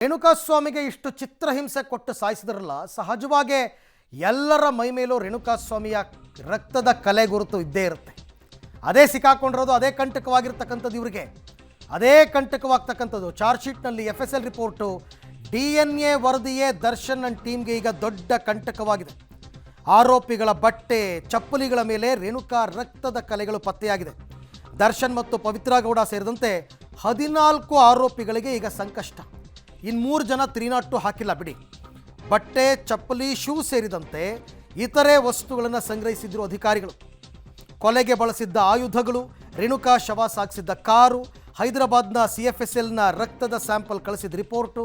ರೇಣುಕಾಸ್ವಾಮಿಗೆ ಇಷ್ಟು ಚಿತ್ರಹಿಂಸೆ ಕೊಟ್ಟು ಸಾಯಿಸಿದ್ರಲ್ಲ, ಸಹಜವಾಗಿ ಎಲ್ಲರ ಮೈ ಮೇಲೂ ರೇಣುಕಾಸ್ವಾಮಿಯ ರಕ್ತದ ಕಲೆ ಗುರುತು ಇದ್ದೇ ಇರುತ್ತೆ. ಅದೇ ಸಿಕ್ಕಾಕೊಂಡಿರೋದು, ಅದೇ ಕಂಟಕವಾಗಿರ್ತಕ್ಕಂಥದ್ದು ಇವರಿಗೆ, ಅದೇ ಕಂಟಕವಾಗ್ತಕ್ಕಂಥದ್ದು. ಚಾರ್ಜ್ ಶೀಟ್ನಲ್ಲಿ FSL ರಿಪೋರ್ಟು, DNA ವರದಿಯೇ ದರ್ಶನ್ ಅಂಡ್ ಟೀಮ್ಗೆ ಈಗ ದೊಡ್ಡ ಕಂಟಕವಾಗಿದೆ. ಆರೋಪಿಗಳ ಬಟ್ಟೆ ಚಪ್ಪಲಿಗಳ ಮೇಲೆ ರೇಣುಕಾ ರಕ್ತದ ಕಲೆಗಳು ಪತ್ತೆಯಾಗಿದೆ. ದರ್ಶನ್ ಮತ್ತು ಪವಿತ್ರ ಗೌಡ ಸೇರಿದಂತೆ 14 ಆರೋಪಿಗಳಿಗೆ ಈಗ ಸಂಕಷ್ಟ. ಇನ್ನು 3 ಜನ 302 ಹಾಕಿಲ್ಲ ಬಿಡಿ. ಬಟ್ಟೆ ಚಪ್ಪಲಿ ಶೂ ಸೇರಿದಂತೆ ಇತರೆ ವಸ್ತುಗಳನ್ನು ಸಂಗ್ರಹಿಸಿದ್ರು ಅಧಿಕಾರಿಗಳು. ಕೊಲೆಗೆ ಬಳಸಿದ್ದ ಆಯುಧಗಳು, ರೇಣುಕಾ ಶವ ಸಾಗಿಸಿದ್ದ ಕಾರು, ಹೈದರಾಬಾದ್ನ CFSLನ ರಕ್ತದ ಸ್ಯಾಂಪಲ್ ಕಳಿಸಿದ ರಿಪೋರ್ಟು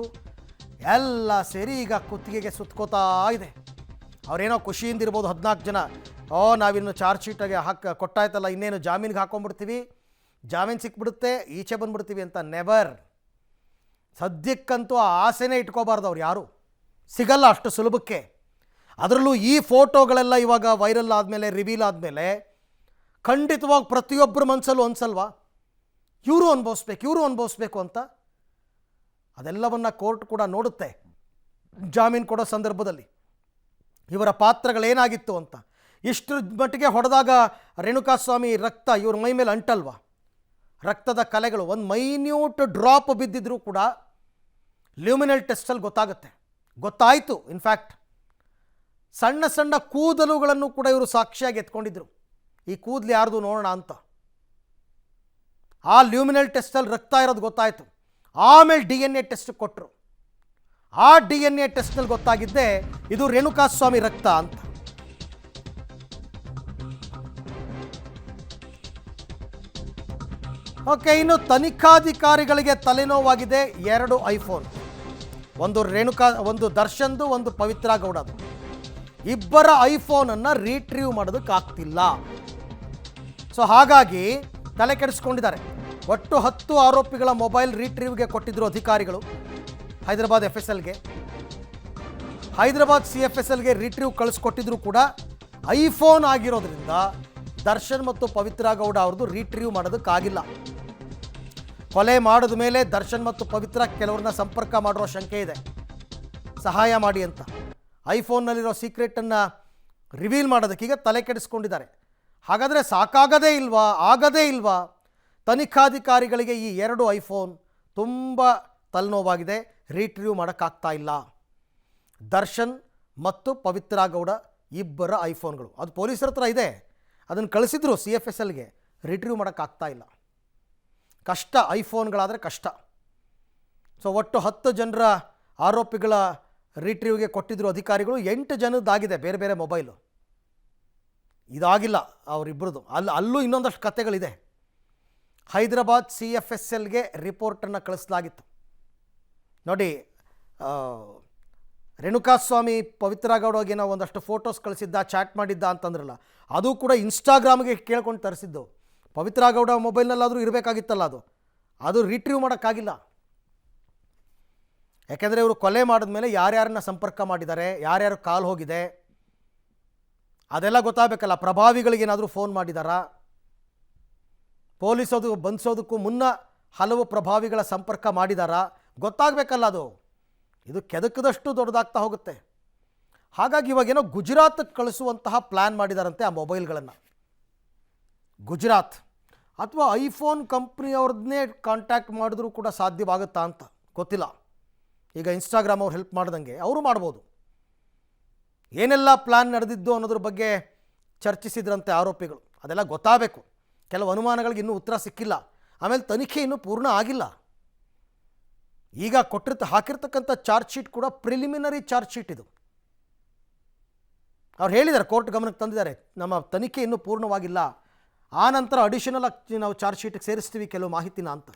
ಎಲ್ಲ ಸೇರಿ ಈಗ ಕುತ್ತಿಗೆಗೆ ಸುತ್ಕೋತಾ ಇದೆ. ಅವರೇನೋ ಖುಷಿಯಿಂದ ಇರ್ಬೋದು 14 ಜನ. ನಾವಿನ್ನು ಚಾರ್ಜ್ ಶೀಟಾಗೆ ಕೊಟ್ಟಾಯ್ತಲ್ಲ, ಇನ್ನೇನು ಜಾಮೀನಿಗೆ ಹಾಕೊಂಡ್ಬಿಡ್ತೀವಿ, ಜಾಮೀನು ಸಿಕ್ಬಿಡುತ್ತೆ, ಈಚೆ ಬಂದ್ಬಿಡ್ತೀವಿ ಅಂತ. ನೆವರ್. ಸದ್ಯಕ್ಕಂತೂ ಆ ಆಸೆನೇ ಇಟ್ಕೋಬಾರ್ದು ಅವ್ರು ಯಾರು, ಸಿಗಲ್ಲ ಅಷ್ಟು ಸುಲಭಕ್ಕೆ. ಅದರಲ್ಲೂ ಈ ಫೋಟೋಗಳೆಲ್ಲ ಇವಾಗ ವೈರಲ್ ಆದಮೇಲೆ, ರಿವೀಲ್ ಆದಮೇಲೆ ಖಂಡಿತವಾಗಿ ಪ್ರತಿಯೊಬ್ಬರ ಮನಸ್ಸಲ್ಲೂ ಅನ್ಸಲ್ವಾ, ಇವರು ಅನುಭವಿಸ್ಬೇಕು ಅಂತ. ಅದೆಲ್ಲವನ್ನು ಕೋರ್ಟ್ ಕೂಡ ನೋಡುತ್ತೆ ಜಾಮೀನು ಕೊಡೋ ಸಂದರ್ಭದಲ್ಲಿ, ಇವರ ಪಾತ್ರಗಳೇನಾಗಿತ್ತು ಅಂತ. ಇಷ್ಟು ಮಟ್ಟಿಗೆ ಹೊಡೆದಾಗ ರೇಣುಕಾಸ್ವಾಮಿ ರಕ್ತ ಇವ್ರ ಮೈ ಮೇಲೆ ಅಂಟಲ್ವಾ, ರಕ್ತದ ಕಲೆಗಳು ಒಂದು ಮೈನ್ಯೂಟ್ ಡ್ರಾಪ್ ಬಿದ್ದಿದ್ರೂ ಕೂಡ ಲ್ಯೂಮಿನಲ್ ಟೆಸ್ಟಲ್ಲಿ ಗೊತ್ತಾಯಿತು. ಇನ್ಫ್ಯಾಕ್ಟ್ ಸಣ್ಣ ಸಣ್ಣ ಕೂದಲುಗಳನ್ನು ಕೂಡ ಇವರು ಸಾಕ್ಷಿಯಾಗಿ ಎತ್ಕೊಂಡಿದ್ರು. ಈ ಕೂದಲು ಯಾರ್ದು ನೋಡೋಣ ಅಂತ. ಆ ಲ್ಯೂಮಿನಲ್ ಟೆಸ್ಟಲ್ಲಿ ರಕ್ತ ಇರೋದು ಗೊತ್ತಾಯಿತು. ಆಮೇಲೆ DNA ಟೆಸ್ಟ್ ಕೊಟ್ಟರು. ಆ DNA ಟೆಸ್ಟ್ನಲ್ಲಿ ಗೊತ್ತಾಗಿದ್ದೆ ಇದು ರೇಣುಕಾಸ್ವಾಮಿ ರಕ್ತ ಅಂತ. ಓಕೆ, ಇನ್ನು ತನಿಖಾಧಿಕಾರಿಗಳಿಗೆ ತಲೆನೋವಾಗಿದೆ. 2 ಐಫೋನ್, ಒಂದು ದರ್ಶನ್ದು, ಒಂದು ಪವಿತ್ರ ಗೌಡದು. ಇಬ್ಬರ ಐಫೋನನ್ನು ರೀಟ್ರೀವ್ ಮಾಡೋದಕ್ಕಾಗ್ತಿಲ್ಲ. ಸೊ ಹಾಗಾಗಿ ತಲೆ ಕೆಡಿಸ್ಕೊಂಡಿದ್ದಾರೆ. ಒಟ್ಟು 10 ಆರೋಪಿಗಳ ಮೊಬೈಲ್ ರೀಟ್ರೀವ್ಗೆ ಕೊಟ್ಟಿದ್ದರು ಅಧಿಕಾರಿಗಳು ಹೈದರಾಬಾದ್ FSLಗೆ. ಹೈದರಾಬಾದ್ CFSLಗೆ ರೀಟ್ರೀವ್ ಕಳಿಸ್ಕೊಟ್ಟಿದ್ರು ಕೂಡ ಐಫೋನ್ ಆಗಿರೋದ್ರಿಂದ ದರ್ಶನ್ ಮತ್ತು ಪವಿತ್ರ ಗೌಡ ಅವ್ರದ್ದು ರೀಟ್ರೀವ್ ಮಾಡೋದಕ್ಕಾಗಿಲ್ಲ. ಕೊಲೆ ಮಾಡಿದ ಮೇಲೆ ದರ್ಶನ್ ಮತ್ತು ಪವಿತ್ರ ಕೆಲವ್ರನ್ನ ಸಂಪರ್ಕ ಮಾಡಿರೋ ಶಂಕೆ ಇದೆ, ಸಹಾಯ ಮಾಡಿ ಅಂತ. ಐಫೋನ್ನಲ್ಲಿರೋ ಸೀಕ್ರೆಟನ್ನು ರಿವೀಲ್ ಮಾಡೋದಕ್ಕೀಗ ತಲೆ ಕೆಡಿಸ್ಕೊಂಡಿದ್ದಾರೆ. ಹಾಗಾದರೆ ಸಾಕಾಗದೇ ಇಲ್ವಾ? ತನಿಖಾಧಿಕಾರಿಗಳಿಗೆ ಈ 2 ಐಫೋನ್ ತುಂಬ ತಲೆನೋವಾಗಿದೆ, ರೀಟ್ರೀವ್ ಮಾಡೋಕ್ಕಾಗ್ತಾ ಇಲ್ಲ. ದರ್ಶನ್ ಮತ್ತು ಪವಿತ್ರ ಗೌಡ ಇಬ್ಬರ ಐಫೋನ್ಗಳು, ಅದು ಪೊಲೀಸರ ಹತ್ರ ಇದೆ, ಅದನ್ನು ಕಳಿಸಿದ್ರು CFSLಗೆ, ರೀಟ್ರೀವ್ ಮಾಡೋಕ್ಕಾಗ್ತಾ ಇಲ್ಲ. ಕಷ್ಟ, ಐಫೋನ್ಗಳಾದರೆ ಕಷ್ಟ. ಸೊ ಒಟ್ಟು 10 ಜನರ ಆರೋಪಿಗಳ ರೀಟ್ರೀವ್ಗೆ ಕೊಟ್ಟಿದ್ರು ಅಧಿಕಾರಿಗಳು. 8 ಜನದ್ದಾಗಿದೆ ಬೇರೆ ಬೇರೆ ಮೊಬೈಲು, ಇದಾಗಿಲ್ಲ ಅವರಿಬ್ಬರದು. ಅಲ್ಲೂ ಇನ್ನೊಂದಷ್ಟು ಕಥೆಗಳಿದೆ. ಹೈದರಾಬಾದ್ CFSLಗೆ ರಿಪೋರ್ಟನ್ನು ಕಳಿಸಲಾಗಿತ್ತು. ನೋಡಿ, ರೇಣುಕಾಸ್ವಾಮಿ ಪವಿತ್ರ ಗೌಡಗೆ ನಾವು ಒಂದಷ್ಟು ಫೋಟೋಸ್ ಕಳಿಸಿದ್ದ, ಚಾಟ್ ಮಾಡಿದ್ದ ಅಂತಂದ್ರಲ್ಲ, ಅದು ಕೂಡ ಇನ್ಸ್ಟಾಗ್ರಾಮ್ಗೆ ಕೇಳ್ಕೊಂಡು ತರಿಸಿದ್ದು. ಪವಿತ್ರ ಗೌಡ ಮೊಬೈಲ್ನಲ್ಲಾದರೂ ಇರಬೇಕಾಗಿತ್ತಲ್ಲ, ಅದು ರೀಟ್ರೀವ್ ಮಾಡೋಕ್ಕಾಗಿಲ್ಲ. ಯಾಕೆಂದರೆ ಇವರು ಕೊಲೆ ಮಾಡಿದ್ಮೇಲೆ ಯಾರ್ಯಾರನ್ನ ಸಂಪರ್ಕ ಮಾಡಿದ್ದಾರೆ, ಯಾರ್ಯಾರು ಕಾಲ್ ಹೋಗಿದೆ ಅದೆಲ್ಲ ಗೊತ್ತಾಗಬೇಕಲ್ಲ. ಪ್ರಭಾವಿಗಳಿಗೇನಾದರೂ ಫೋನ್ ಮಾಡಿದಾರಾ, ಪೊಲೀಸದು ಬಂಧಿಸೋದಕ್ಕೂ ಮುನ್ನ ಹಲವು ಪ್ರಭಾವಿಗಳ ಸಂಪರ್ಕ ಮಾಡಿದಾರಾ, ಗೊತ್ತಾಗಬೇಕಲ್ಲ. ಇದು ಕೆದಕದಷ್ಟು ದೊಡ್ಡದಾಗ್ತಾ ಹೋಗುತ್ತೆ. ಹಾಗಾಗಿ ಇವಾಗೇನೋ ಗುಜರಾತ್ಗೆ ಕಳಿಸುವಂತಹ ಪ್ಲ್ಯಾನ್ ಮಾಡಿದಾರಂತೆ ಆ ಮೊಬೈಲ್ಗಳನ್ನು. ಗುಜರಾತ್ ಅಥವಾ ಐಫೋನ್ ಕಂಪ್ನಿಯವ್ರನ್ನೇ ಕಾಂಟ್ಯಾಕ್ಟ್ ಮಾಡಿದ್ರೂ ಕೂಡ ಸಾಧ್ಯವಾಗುತ್ತಾ ಅಂತ ಗೊತ್ತಿಲ್ಲ. ಈಗ ಇನ್ಸ್ಟಾಗ್ರಾಮ್ ಅವ್ರು ಹೆಲ್ಪ್ ಮಾಡ್ದಂಗೆ ಅವರು ಮಾಡ್ಬೋದು. ಏನೆಲ್ಲ ಪ್ಲ್ಯಾನ್ ನಡೆದಿದ್ದು ಅನ್ನೋದ್ರ ಬಗ್ಗೆ ಚರ್ಚಿಸಿದ್ರಂತೆ ಆರೋಪಿಗಳು. ಅದೆಲ್ಲ ಗೊತ್ತಾಗಬೇಕು. ಕೆಲವು ಅನುಮಾನಗಳಿಗೆ ಇನ್ನೂ ಉತ್ತರ ಸಿಕ್ಕಿಲ್ಲ. ಆಮೇಲೆ ತನಿಖೆ ಇನ್ನೂ ಪೂರ್ಣ ಆಗಿಲ್ಲ. ಈಗ ಹಾಕಿರ್ತಕ್ಕಂಥ ಚಾರ್ಜ್ ಶೀಟ್ ಕೂಡ ಪ್ರಿಲಿಮಿನರಿ ಚಾರ್ಜ್ ಶೀಟ್ ಇದು. ಅವ್ರು ಹೇಳಿದ್ದಾರೆ, ಕೋರ್ಟ್ ಗಮನಕ್ಕೆ ತಂದಿದ್ದಾರೆ, ನಮ್ಮ ತನಿಖೆ ಇನ್ನೂ ಪೂರ್ಣವಾಗಿಲ್ಲ, ಆ ನಂತರ ಅಡಿಷನಲ್ ಆಗಿ ನಾವು ಚಾರ್ಜ್ ಶೀಟಿಗೆ ಸೇರಿಸ್ತೀವಿ ಕೆಲವು ಮಾಹಿತಿನ ಅಂತ.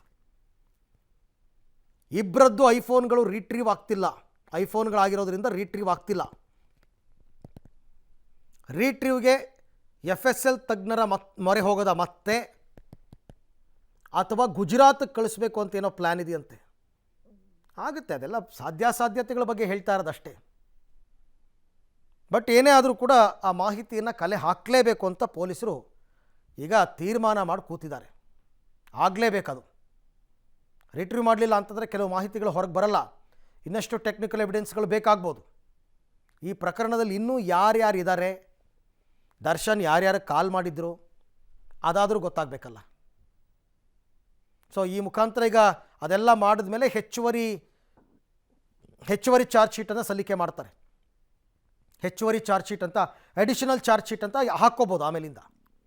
ಇಬ್ಬರದ್ದು ಐಫೋನ್ಗಳು ರೀಟ್ರೀವ್ ಆಗ್ತಿಲ್ಲ, ಐಫೋನ್ಗಳಾಗಿರೋದ್ರಿಂದ ರೀಟ್ರೀವ್ ಆಗ್ತಿಲ್ಲ. ರೀಟ್ರೀವ್ಗೆ FSL ತಜ್ಞರ ಮೊರೆ ಹೋಗೋದ ಮತ್ತೆ, ಅಥವಾ ಗುಜರಾತ್ಗೆ ಕಳಿಸ್ಬೇಕು ಅಂತ ಏನೋ ಪ್ಲ್ಯಾನ್ ಇದೆಯಂತೆ. ಆಗುತ್ತೆ, ಅದೆಲ್ಲ ಸಾಧ್ಯತೆಗಳ ಬಗ್ಗೆ ಹೇಳ್ತಾ ಇರೋದಷ್ಟೇ. ಬಟ್ ಏನೇ ಆದರೂ ಕೂಡ ಆ ಮಾಹಿತಿಯನ್ನು ಕಲೆ ಹಾಕಲೇಬೇಕು ಅಂತ ಪೊಲೀಸರು ಈಗ ತೀರ್ಮಾನ ಮಾಡಿ ಕೂತಿದ್ದಾರೆ. ಆಗಲೇಬೇಕದು. ರಿಟ್ರೀವ್ ಮಾಡಲಿಲ್ಲ ಅಂತಂದರೆ ಕೆಲವು ಮಾಹಿತಿಗಳು ಹೊರಗೆ ಬರಲ್ಲ. ಇನ್ನಷ್ಟು ಟೆಕ್ನಿಕಲ್ ಎವಿಡೆನ್ಸ್ಗಳು ಬೇಕಾಗ್ಬೋದು. ಈ ಪ್ರಕರಣದಲ್ಲಿ ಇನ್ನೂ ಯಾರ್ಯಾರು ಇದ್ದಾರೆ, ದರ್ಶನ್ ಯಾರ್ಯಾರು ಕಾಲ್ ಮಾಡಿದ್ರು ಅದಾದರೂ ಗೊತ್ತಾಗಬೇಕಲ್ಲ. ಸೊ ಈ ಮುಖಾಂತರ ಈಗ ಅದೆಲ್ಲ ಮಾಡಿದ ಮೇಲೆ ಹೆಚ್ಚುವರಿ ಚಾರ್ಜ್ ಶೀಟನ್ನು ಸಲ್ಲಿಕೆ ಮಾಡ್ತಾರೆ. ಹೆಚ್ಚುವರಿ ಚಾರ್ಜ್ ಶೀಟ್ ಅಂತ, ಅಡಿಷನಲ್ ಚಾರ್ಜ್ ಶೀಟ್ ಅಂತ ಹಾಕ್ಕೋಬೋದು ಆಮೇಲಿಂದ.